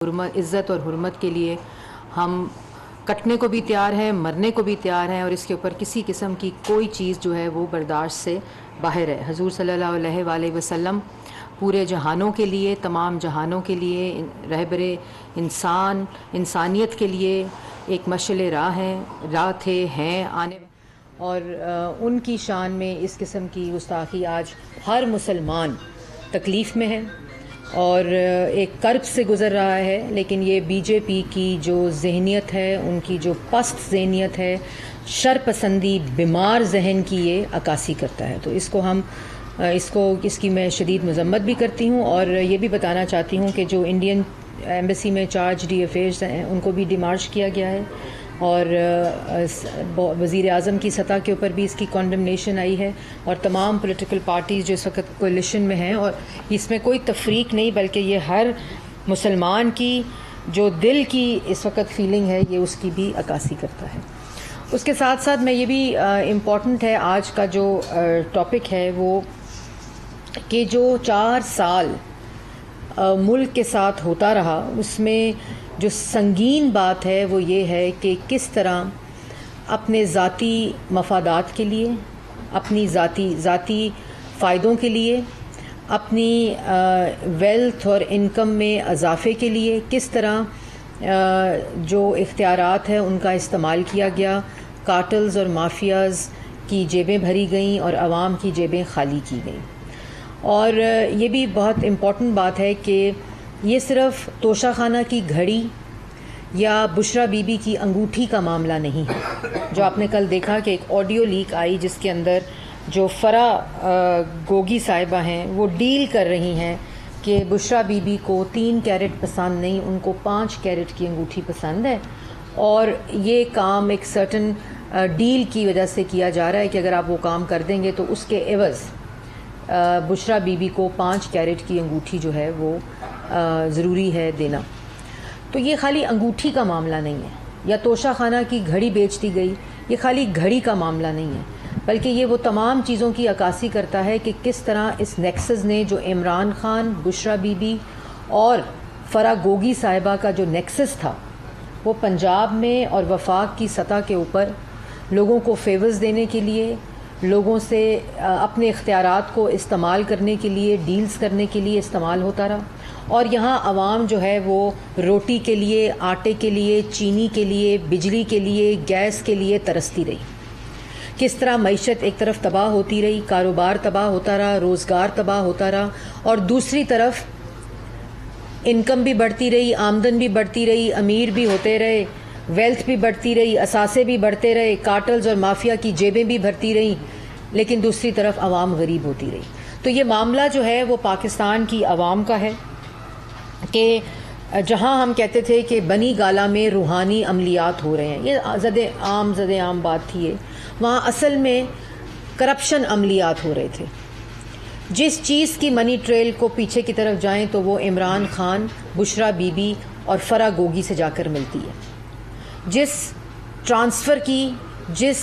عزت اور حرمت کے لیے ہم کٹنے کو بھی تیار ہیں، مرنے کو بھی تیار ہیں، اور اس کے اوپر کسی قسم کی کوئی چیز جو ہے وہ برداشت سے باہر ہے۔ حضور صلی اللہ علیہ وآلہ وسلم پورے جہانوں کے لیے، تمام جہانوں کے لیے رہبر انسانیت کے لیے ایک مشعل راہ تھے، ہیں، آنے، اور ان کی شان میں اس قسم کی گستاخی آج ہر مسلمان تکلیف میں ہے اور ایک کرب سے گزر رہا ہے۔ لیکن یہ بی جے پی کی جو ذہنیت ہے، ان کی جو پست ذہنیت ہے، شر پسندی، بیمار ذہن کی یہ عکاسی کرتا ہے۔ تو اس کی میں شدید مذمت بھی کرتی ہوں، اور یہ بھی بتانا چاہتی ہوں کہ جو انڈین ایمبیسی میں چارج ڈی افیئرز ہیں ان کو بھی ڈیمارچ کیا گیا ہے، اور وزیر اعظم کی سطح کے اوپر بھی اس کی کنڈمنیشن آئی ہے، اور تمام پولیٹیکل پارٹیز جو اس وقت کولیشن میں ہیں، اور اس میں کوئی تفریق نہیں بلکہ یہ ہر مسلمان کی جو دل کی اس وقت فیلنگ ہے، یہ اس کی بھی عکاسی کرتا ہے۔ اس کے ساتھ ساتھ میں یہ بھی امپورٹنٹ ہے آج کا جو ٹاپک ہے وہ کہ جو 4 سال ملک کے ساتھ ہوتا رہا، اس میں جو سنگین بات ہے وہ یہ ہے کہ کس طرح اپنے ذاتی مفادات کے لیے، اپنی ذاتی فائدوں کے لیے، اپنی ویلتھ اور انکم میں اضافے کے لیے کس طرح جو اختیارات ہیں ان کا استعمال کیا گیا، کارٹلز اور مافیاز کی جیبیں بھری گئیں اور عوام کی جیبیں خالی کی گئیں۔ اور یہ بھی بہت امپورٹنٹ بات ہے کہ یہ صرف توشہ خانہ کی گھڑی یا بشرا بی بی کی انگوٹھی کا معاملہ نہیں ہے۔ جو آپ نے کل دیکھا کہ ایک آڈیو لیک آئی جس کے اندر جو فرح گوگی صاحبہ ہیں وہ ڈیل کر رہی ہیں کہ بشرا بی بی کو 3 کیرٹ پسند نہیں، ان کو 5 کیرٹ کی انگوٹھی پسند ہے، اور یہ کام ایک سرٹن ڈیل کی وجہ سے کیا جا رہا ہے کہ اگر آپ وہ کام کر دیں گے تو اس کے عوض بشرا بی بی کو 5 کیرٹ کی انگوٹھی جو ہے وہ ضروری ہے دینا۔ تو یہ خالی انگوٹھی کا معاملہ نہیں ہے، یا توشہ خانہ کی گھڑی بیچ دی گئی، یہ خالی گھڑی کا معاملہ نہیں ہے، بلکہ یہ وہ تمام چیزوں کی عکاسی کرتا ہے کہ کس طرح اس نیکسس نے، جو عمران خان، بشرا بی بی اور فرح گوگی صاحبہ کا جو نیکسس تھا، وہ پنجاب میں اور وفاق کی سطح کے اوپر لوگوں کو فیورز دینے کے لیے، لوگوں سے اپنے اختیارات کو استعمال کرنے کے لیے، ڈیلز کرنے کے لیے استعمال ہوتا رہا، اور یہاں عوام جو ہے وہ روٹی کے لیے، آٹے کے لیے، چینی کے لیے، بجلی کے لیے، گیس کے لیے ترستی رہی۔ کس طرح معیشت ایک طرف تباہ ہوتی رہی، کاروبار تباہ ہوتا رہا، روزگار تباہ ہوتا رہا، اور دوسری طرف انکم بھی بڑھتی رہی، آمدن بھی بڑھتی رہی، امیر بھی ہوتے رہے، ویلتھ بھی بڑھتی رہی، اثاثے بھی بڑھتے رہے، کارٹلز اور مافیا کی جیبیں بھی بھرتی رہیں، لیکن دوسری طرف عوام غریب ہوتی رہی۔ تو یہ معاملہ جو ہے وہ پاکستان کی عوام کا ہے کہ جہاں ہم کہتے تھے کہ بنی گالہ میں روحانی عملیات ہو رہے ہیں، یہ زد عام بات تھی، وہاں اصل میں کرپشن عملیات ہو رہے تھے۔ جس چیز کی منی ٹریل کو پیچھے کی طرف جائیں تو وہ عمران خان، بشرا بی بی اور فرح گوگی سے جا کر ملتی ہے۔ جس ٹرانسفر کی، جس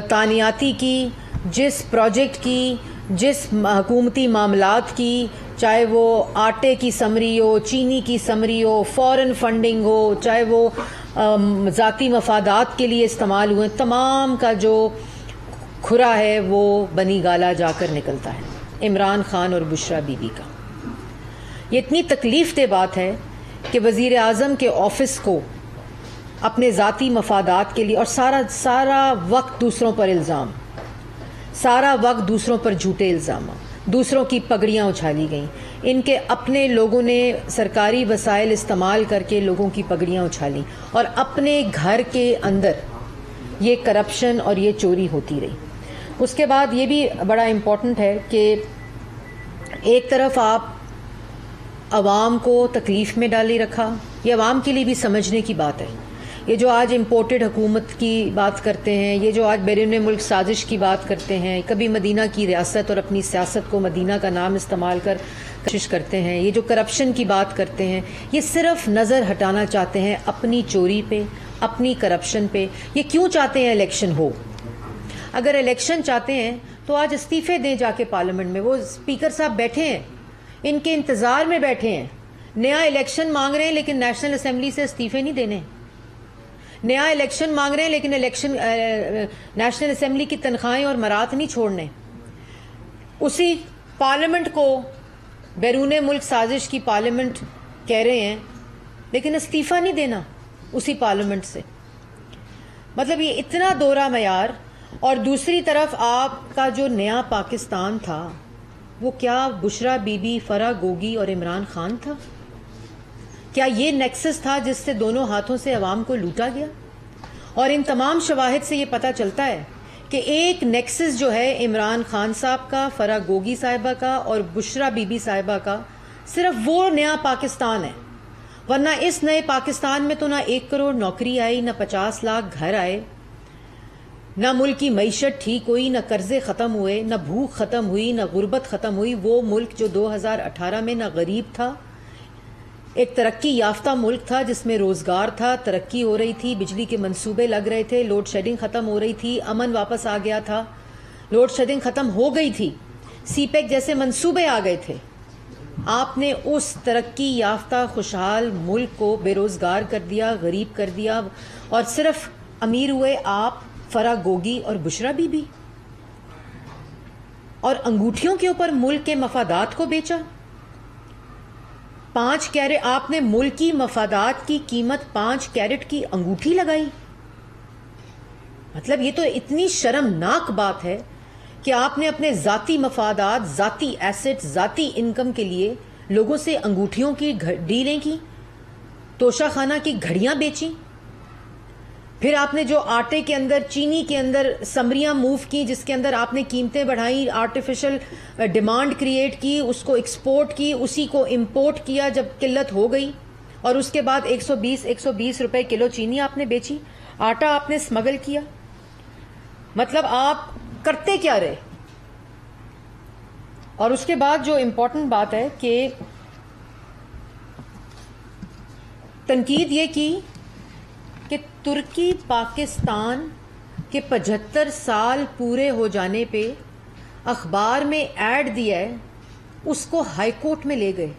تعیناتی کی، جس پروجیکٹ کی، جس حکومتی معاملات کی، چاہے وہ آٹے کی سمری ہو، چینی کی سمری ہو، فورن فنڈنگ ہو، چاہے وہ ذاتی مفادات کے لیے استعمال ہوئے، تمام کا جو کھرا ہے وہ بنی گالہ جا کر نکلتا ہے عمران خان اور بشرا بی بی کا۔ یہ اتنی تکلیف دہ بات ہے کہ وزیر اعظم کے آفس کو اپنے ذاتی مفادات کے لیے، اور سارا وقت دوسروں پر الزام، سارا وقت دوسروں پر جھوٹے الزامات، دوسروں کی پگڑیاں اچھالی گئیں، ان کے اپنے لوگوں نے سرکاری وسائل استعمال کر کے لوگوں کی پگڑیاں اچھالیں، اور اپنے گھر کے اندر یہ کرپشن اور یہ چوری ہوتی رہی۔ اس کے بعد یہ بھی بڑا امپورٹنٹ ہے کہ ایک طرف آپ عوام کو تکلیف میں ڈالی رکھا، یہ عوام کے لیے بھی سمجھنے کی بات ہے۔ یہ جو آج امپورٹڈ حکومت کی بات کرتے ہیں، یہ جو آج بیرون ملک سازش کی بات کرتے ہیں، کبھی مدینہ کی ریاست اور اپنی سیاست کو مدینہ کا نام استعمال کر کوشش کرتے ہیں، یہ جو کرپشن کی بات کرتے ہیں، یہ صرف نظر ہٹانا چاہتے ہیں اپنی چوری پہ، اپنی کرپشن پہ۔ یہ کیوں چاہتے ہیں الیکشن ہو؟ اگر الیکشن چاہتے ہیں تو آج استعفے دیں جا کے پارلیمنٹ میں، وہ اسپیکر صاحب بیٹھے ہیں، ان کے انتظار میں بیٹھے ہیں، نیا الیکشن مانگ رہے ہیں لیکن نیشنل اسمبلی سے استعفے نہیں دینے. نیا الیکشن مانگ رہے ہیں لیکن نیشنل اسمبلی کی تنخواہیں اور مرات نہیں چھوڑنے. اسی پارلیمنٹ کو بیرون ملک سازش کی پارلیمنٹ کہہ رہے ہیں لیکن استعفیٰ نہیں دینا اسی پارلیمنٹ سے. مطلب یہ اتنا دوہرا معیار. اور دوسری طرف آپ کا جو نیا پاکستان تھا وہ کیا بشرا بی بی، فرح گوگی اور عمران خان تھا؟ کیا یہ نیکسس تھا جس سے دونوں ہاتھوں سے عوام کو لوٹا گیا؟ اور ان تمام شواہد سے یہ پتہ چلتا ہے کہ ایک نیکسس جو ہے عمران خان صاحب کا، فرح گوگی صاحبہ کا اور بشرا بی بی صاحبہ کا، صرف وہ نیا پاکستان ہے. ورنہ اس نئے پاکستان میں تو نہ 1 کروڑ نوکری آئی، نہ 50 لاکھ گھر آئے، نہ ملک کی معیشت ٹھیک ہوئی، نہ قرضے ختم ہوئے، نہ بھوک ختم ہوئی، نہ غربت ختم ہوئی. وہ ملک جو 2018 میں نہ غریب تھا، ایک ترقی یافتہ ملک تھا جس میں روزگار تھا، ترقی ہو رہی تھی، بجلی کے منصوبے لگ رہے تھے، لوڈ شیڈنگ ختم ہو رہی تھی، امن واپس آ گیا تھا، لوڈ شیڈنگ ختم ہو گئی تھی، سی پیک جیسے منصوبے آ گئے تھے. آپ نے اس ترقی یافتہ خوشحال ملک کو بے روزگار کر دیا، غریب کر دیا، اور صرف امیر ہوئے آپ، فرح گوگی اور بشرا بی بی. اور انگوٹھیوں کے اوپر ملک کے مفادات کو بیچا. 5 کیرٹ آپ نے ملکی مفادات کی قیمت 5 کیرٹ کی انگوٹھی لگائی. مطلب یہ تو اتنی شرمناک بات ہے کہ آپ نے اپنے ذاتی مفادات، ذاتی ایسٹ، ذاتی انکم کے لیے لوگوں سے انگوٹھیوں کی ڈیلیں کی، توشہ خانہ کی گھڑیاں بیچیں. پھر آپ نے جو آٹے کے اندر، چینی کے اندر سمریاں موو کی، جس کے اندر آپ نے قیمتیں بڑھائیں، آرٹیفیشل ڈیمانڈ کریٹ کی، اس کو ایکسپورٹ کی، اسی کو امپورٹ کیا جب قلت ہو گئی، اور اس کے بعد 120 روپے کلو چینی آپ نے بیچی، آٹا آپ نے اسمگل کیا. مطلب آپ کرتے کیا رہے؟ اور اس کے بعد جو امپورٹنٹ بات ہے کہ تنقید یہ کی کہ ترکی پاکستان کے 75 سال پورے ہو جانے پہ اخبار میں ایڈ دیا ہے، اس کو ہائی کورٹ میں لے گئے.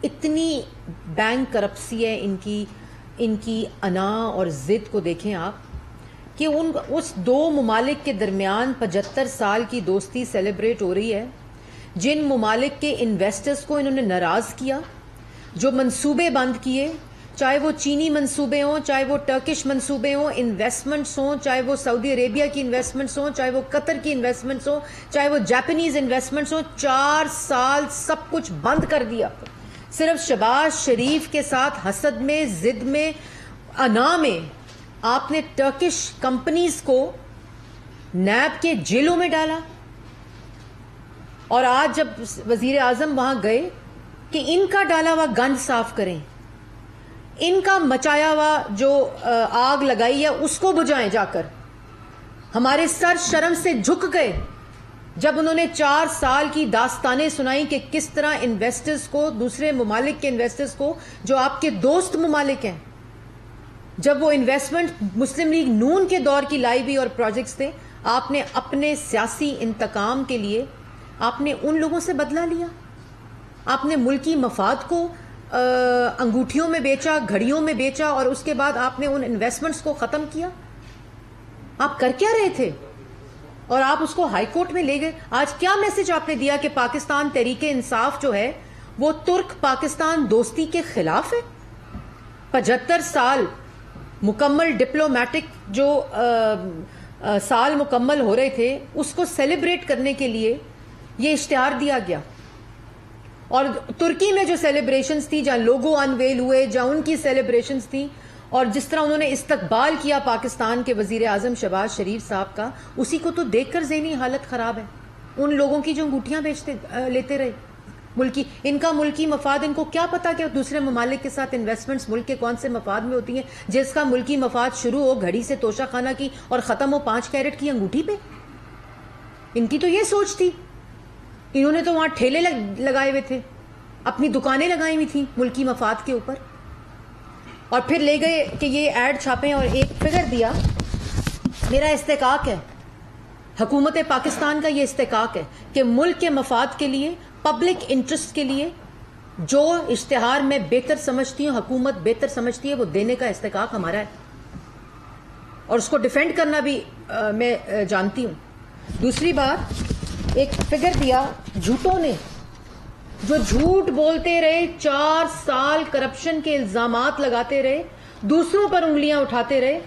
اتنی بینک کرپسی ہے ان کی انا اور ضد کو دیکھیں آپ کہ اس 2 ممالک کے درمیان 75 سال کی دوستی سیلیبریٹ ہو رہی ہے. جن ممالک کے انویسٹرز کو انہوں نے ناراض کیا، جو منصوبے بند کیے، چاہے وہ چینی منصوبے ہوں، چاہے وہ ٹرکش منصوبے ہوں، انویسٹمنٹس ہوں، چاہے وہ سعودی عربیہ کی انویسٹمنٹس ہوں، چاہے وہ قطر کی انویسٹمنٹس ہوں، چاہے وہ جاپنیز انویسٹمنٹس ہوں، 4 سال سب کچھ بند کر دیا. صرف شہباز شریف کے ساتھ حسد میں، ضد میں، انا میں آپ نے ٹرکش کمپنیز کو نیب کے جیلوں میں ڈالا. اور آج جب وزیر اعظم وہاں گئے کہ ان کا ڈالا ہوا گند صاف کریں، ان کا مچایا ہوا جو آگ لگائی ہے اس کو بجھائیں جا کر. ہمارے سر شرم سے جھک گئے جب انہوں نے 4 سال کی داستانیں سنائیں کہ کس طرح انویسٹرز کو، دوسرے ممالک کے انویسٹرز کو جو آپ کے دوست ممالک ہیں، جب وہ انویسٹمنٹ مسلم لیگ نون کے دور کی لائی ہوئی اور پروجیکٹس تھے، آپ نے اپنے سیاسی انتقام کے لیے آپ نے ان لوگوں سے بدلہ لیا. آپ نے ملکی مفاد کو انگوٹھیوں میں بیچا، گھڑیوں میں بیچا، اور اس کے بعد آپ نے ان انویسٹمنٹس کو ختم کیا. آپ کر کیا رہے تھے؟ اور آپ اس کو ہائی کورٹ میں لے گئے. آج کیا میسج آپ نے دیا کہ پاکستان تحریک انصاف جو ہے وہ ترک پاکستان دوستی کے خلاف ہے؟ 75 سال مکمل ڈپلومیٹک جو سال مکمل ہو رہے تھے، اس کو سیلیبریٹ کرنے کے لیے یہ اشتہار دیا گیا. اور ترکی میں جو سیلیبریشنز تھی، جہاں لوگو انویل ہوئے، جہاں ان کی سیلیبریشنز تھی، اور جس طرح انہوں نے استقبال کیا پاکستان کے وزیر اعظم شہباز شریف صاحب کا، اسی کو تو دیکھ کر ذہنی حالت خراب ہے ان لوگوں کی جو انگوٹھیاں لیتے رہے. ان کا ملکی مفاد، ان کو کیا پتا کہ دوسرے ممالک کے ساتھ انویسٹمنٹس ملک کے کون سے مفاد میں ہوتی ہیں، جس کا ملکی مفاد شروع ہو گھڑی سے توشہ خانہ کی اور ختم ہو 5 کیرٹ کی انگوٹھی پہ. ان کی تو یہ سوچ تھی. انہوں نے تو وہاں ٹھیلے لگائے ہوئے تھے، اپنی دکانیں لگائی ہوئی تھیں ملکی مفاد کے اوپر، اور پھر لے گئے کہ یہ ایڈ چھاپیں اور ایک فگر دیا. میرا استحقاق ہے، حکومت پاکستان کا یہ استحقاق ہے کہ ملک کے مفاد کے لیے، پبلک انٹرسٹ کے لیے جو اشتہار میں بہتر سمجھتی ہوں, حکومت بہتر سمجھتی ہے, وہ دینے کا استحقاق ہمارا ہے, اور اس کو ڈیفینڈ کرنا بھی میں جانتی ہوں. دوسری بات, ایک فگر دیا جھوٹوں نے, جو جھوٹ بولتے رہے, 4 سال کرپشن کے الزامات لگاتے رہے, دوسروں پر انگلیاں اٹھاتے رہے,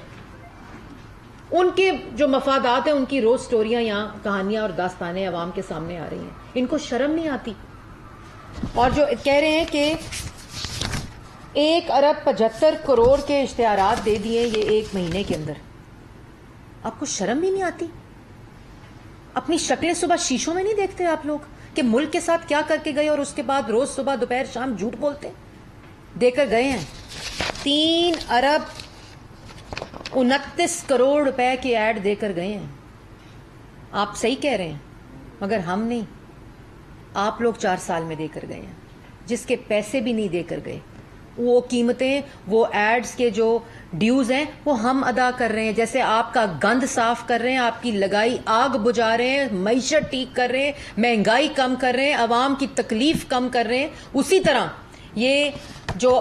ان کے جو مفادات ہیں ان کی روز سٹوریاں یہاں کہانیاں اور داستانیں عوام کے سامنے آ رہی ہیں. ان کو شرم نہیں آتی؟ اور جو کہہ رہے ہیں کہ 1 ارب 75 کروڑ کے اشتہارات دے دیے یہ 1 مہینے کے اندر, آپ کو شرم بھی نہیں آتی؟ اپنی شکلیں صبح شیشوں میں نہیں دیکھتے آپ لوگ کہ ملک کے ساتھ کیا کر کے گئے, اور اس کے بعد روز صبح دوپہر شام جھوٹ بولتے دے کر گئے ہیں. 3 ارب 29 کروڑ روپے کے ایڈ دے کر گئے ہیں. آپ صحیح کہہ رہے ہیں, مگر ہم نہیں, آپ لوگ 4 سال میں دے کر گئے ہیں, جس کے پیسے بھی نہیں دے کر گئے. وہ قیمتیں, وہ ایڈز کے جو ڈیوز ہیں وہ ہم ادا کر رہے ہیں. جیسے آپ کا گند صاف کر رہے ہیں, آپ کی لگائی آگ بجھا رہے ہیں, معیشت ٹھیک کر رہے ہیں, مہنگائی کم کر رہے ہیں, عوام کی تکلیف کم کر رہے ہیں, اسی طرح یہ جو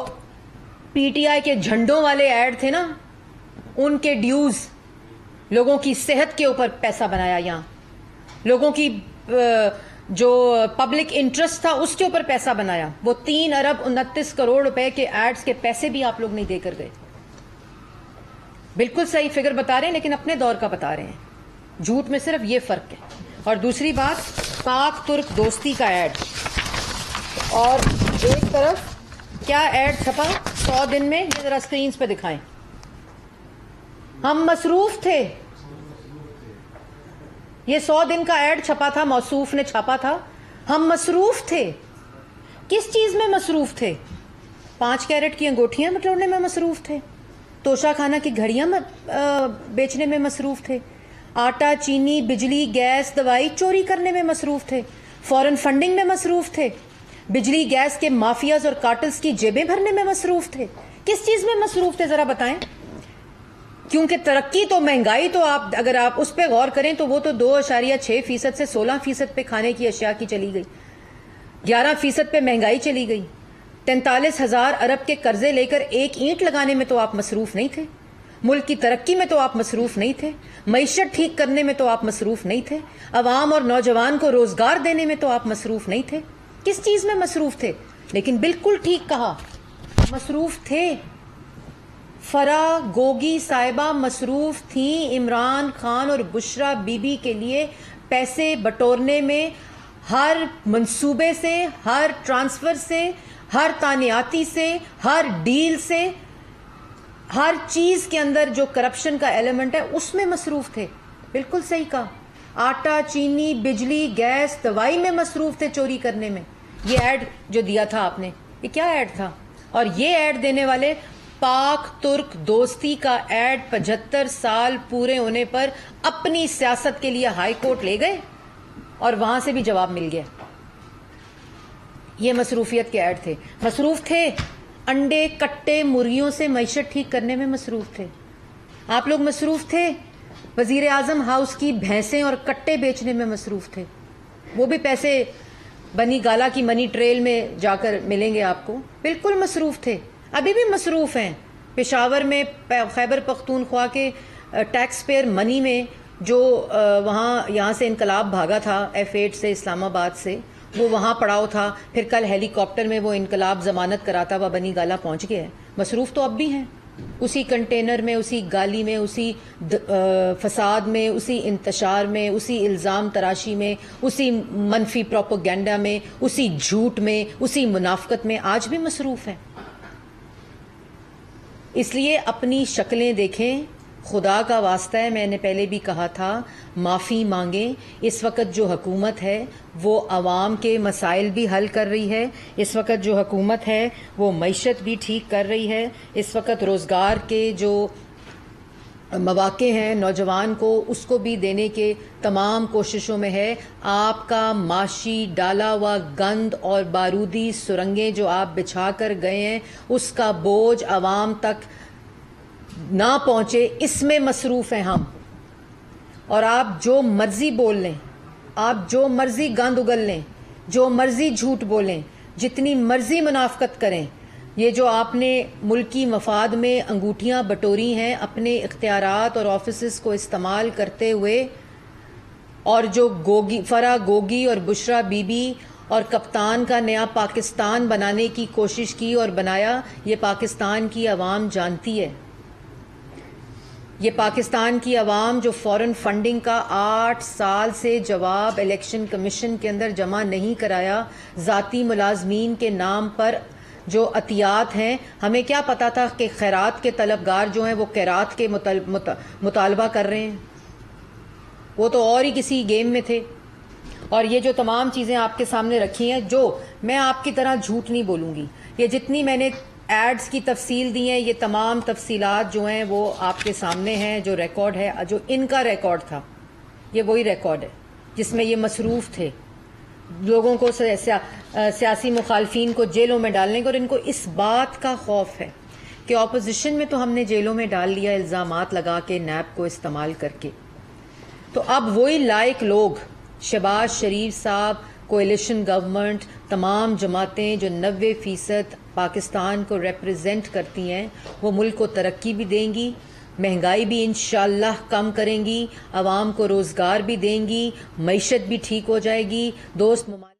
پی ٹی آئی کے جھنڈوں والے ایڈ تھے نا, ان کے ڈیوز, لوگوں کی صحت کے اوپر پیسہ بنایا, یہاں لوگوں کی جو پبلک انٹرسٹ تھا اس کے اوپر پیسہ بنایا. وہ 3 ارب 29 کروڑ روپے کے ایڈز کے پیسے بھی آپ لوگ نہیں دے کر گئے. بالکل صحیح فگر بتا رہے ہیں, لیکن اپنے دور کا بتا رہے ہیں. جھوٹ میں صرف یہ فرق ہے. اور دوسری بات, پاک ترک دوستی کا ایڈ, اور ایک طرف کیا ایڈ چھپا 100 دن میں, یہ ذرا اسکرینز پہ دکھائیں. ہم مصروف تھے, یہ 100 دن کا ایڈ چھپا تھا, موصوف نے چھاپا تھا. ہم مصروف تھے. کس چیز میں مصروف تھے؟ 5 کیرٹ کی انگوٹھیاں بٹورنے میں مصروف تھے, توشہ خانہ کی گھڑیاں بیچنے میں مصروف تھے, آٹا چینی بجلی گیس دوائی چوری کرنے میں مصروف تھے, فورن فنڈنگ میں مصروف تھے, بجلی گیس کے مافیاز اور کارٹلز کی جیبیں بھرنے میں مصروف تھے. کس چیز میں مصروف تھے ذرا بتائیں؟ کیونکہ ترقی تو, مہنگائی تو, آپ اگر آپ اس پہ غور کریں تو وہ تو 2.6% سے 16% پہ کھانے کی اشیاء کی چلی گئی, 11% پہ مہنگائی چلی گئی. 43,000 ارب کے قرضے لے کر ایک اینٹ لگانے میں تو آپ مصروف نہیں تھے, ملک کی ترقی میں تو آپ مصروف نہیں تھے, معیشت ٹھیک کرنے میں تو آپ مصروف نہیں تھے, عوام اور نوجوان کو روزگار دینے میں تو آپ مصروف نہیں تھے. کس چیز میں مصروف تھے؟ لیکن بالکل ٹھیک کہا, مصروف تھے. فرا گوگی صاحبہ مصروف تھیں عمران خان اور بشرا بی بی کے لیے پیسے بٹورنے میں, ہر منصوبے سے, ہر ٹرانسفر سے, ہر تانیاتی سے, ہر ڈیل سے, ہر چیز کے اندر جو کرپشن کا ایلیمنٹ ہے اس میں مصروف تھے. بالکل صحیح کہا. آٹا چینی بجلی گیس دوائی میں مصروف تھے چوری کرنے میں. یہ ایڈ جو دیا تھا آپ نے, یہ کیا ایڈ تھا؟ اور یہ ایڈ دینے والے پاک ترک دوستی کا ایڈ 75 سال پورے ہونے پر اپنی سیاست کے لیے ہائی کورٹ لے گئے اور وہاں سے بھی جواب مل گیا. یہ مصروفیت کے ایڈ تھے. مصروف تھے انڈے کٹے مرغیوں سے معیشت ٹھیک کرنے میں مصروف تھے. آپ لوگ مصروف تھے وزیر اعظم ہاؤس کی بھینسیں اور کٹے بیچنے میں مصروف تھے. وہ بھی پیسے بنی گالا کی منی ٹریل میں جا کر ملیں گے آپ کو. بالکل مصروف تھے, ابھی بھی مصروف ہیں. پشاور میں خیبر پختونخوا کے ٹیکس پیئر منی میں جو وہاں یہاں سے انقلاب بھاگا تھا F8 سے اسلام آباد سے, وہ وہاں پڑاؤ تھا. پھر کل ہیلی کاپٹر میں وہ انقلاب ضمانت کراتا ہوا بنی گالا پہنچ گیا ہے. مصروف تو اب بھی ہیں, اسی کنٹینر میں, اسی گالی میں, اسی فساد میں, اسی انتشار میں, اسی الزام تراشی میں, اسی منفی پروپیگنڈا میں, اسی جھوٹ میں, اسی منافقت میں آج بھی مصروف ہیں. اس لیے اپنی شکلیں دیکھیں, خدا کا واسطہ ہے, میں نے پہلے بھی کہا تھا, معافی مانگیں. اس وقت جو حکومت ہے وہ عوام کے مسائل بھی حل کر رہی ہے. اس وقت جو حکومت ہے وہ معیشت بھی ٹھیک کر رہی ہے. اس وقت روزگار کے جو مواقع ہیں نوجوان کو, اس کو بھی دینے کے تمام کوششوں میں ہے. آپ کا معاشی ڈالا ہوا گند اور بارودی سرنگیں جو آپ بچھا کر گئے ہیں, اس کا بوجھ عوام تک نہ پہنچے, اس میں مصروف ہیں ہم. اور آپ جو مرضی بول لیں, آپ جو مرضی گند اگل لیں, جو مرضی جھوٹ بولیں, جتنی مرضی منافقت کریں، یہ جو آپ نے ملکی مفاد میں انگوٹھیاں بٹوری ہیں اپنے اختیارات اور آفیسز کو استعمال کرتے ہوئے، اور جو فرح گوگی اور بشرا بی بی اور کپتان کا نیا پاکستان بنانے کی کوشش کی اور بنایا، یہ پاکستان کی عوام جانتی ہے۔ یہ پاکستان کی عوام جو فورن فنڈنگ کا 8 سال سے جواب الیکشن کمیشن کے اندر جمع نہیں کرایا، ذاتی ملازمین کے نام پر جو عطیات ہیں، ہمیں کیا پتا تھا کہ خیرات کے طلبگار جو ہیں وہ خیرات کے مطالبہ کر رہے ہیں، وہ تو اور ہی کسی گیم میں تھے۔ اور یہ جو تمام چیزیں آپ کے سامنے رکھی ہیں، جو میں آپ کی طرح جھوٹ نہیں بولوں گی، یہ جتنی میں نے ایڈز کی تفصیل دی ہیں، یہ تمام تفصیلات جو ہیں وہ آپ کے سامنے ہیں۔ جو ریکارڈ ہے، جو ان کا ریکارڈ تھا، یہ وہی ریکارڈ ہے جس میں یہ مصروف تھے لوگوں کو، سیاسی مخالفین کو جیلوں میں ڈالنے کو، اور ان کو اس بات کا خوف ہے کہ اپوزیشن میں تو ہم نے جیلوں میں ڈال لیا الزامات لگا کے، نیب کو استعمال کر کے، تو اب وہی لائق لوگ، شہباز شریف صاحب، کولیشن گورنمنٹ، تمام جماعتیں جو 90% پاکستان کو ریپرزینٹ کرتی ہیں، وہ ملک کو ترقی بھی دیں گی، مہنگائی بھی انشاءاللہ کم کریں گی، عوام کو روزگار بھی دیں گی، معیشت بھی ٹھیک ہو جائے گی۔ دوست ممالک